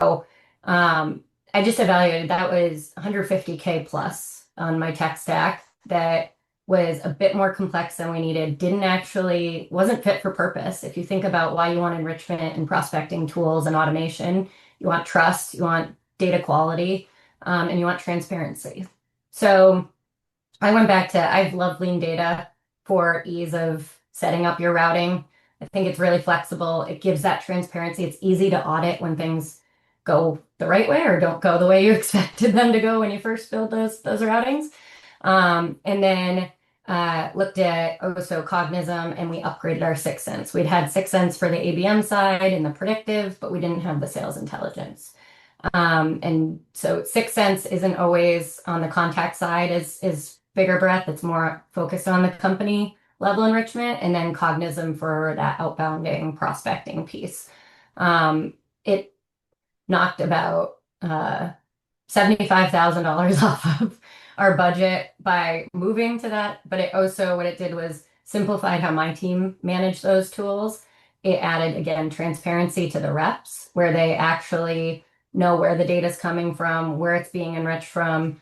um, I just evaluated that was 150K plus on my tech stack that was a bit more complex than we needed, wasn't fit for purpose. If you think about why you want enrichment and prospecting tools and automation, you want trust, you want data quality, and you want transparency. So I went back to, I've loved lean data for ease of setting up your routing. I think it's really flexible. It gives that transparency. It's easy to audit when things go the right way or don't go the way you expected them to go when you first build those routings. And then looked at also Cognism, and we upgraded our 6sense. We'd had 6sense for the ABM side and the predictive, but we didn't have the sales intelligence. And so 6sense isn't always on the contact side is bigger breadth. It's more focused on the company level enrichment, and then Cognism for that outbounding prospecting piece. It knocked about $75,000 off of our budget by moving to that. But it also, what it did was simplified how my team managed those tools. It added, again, transparency to the reps where they actually know where the data is coming from, where it's being enriched from.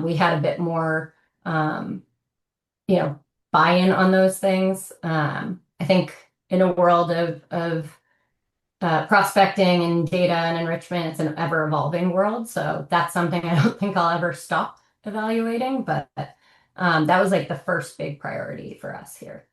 We had a bit more, you know, buy-in on those things. I think in a world of prospecting and data and enrichment, it's an ever-evolving world. So that's something I don't think I'll ever stop evaluating. But that was like the first big priority for us here.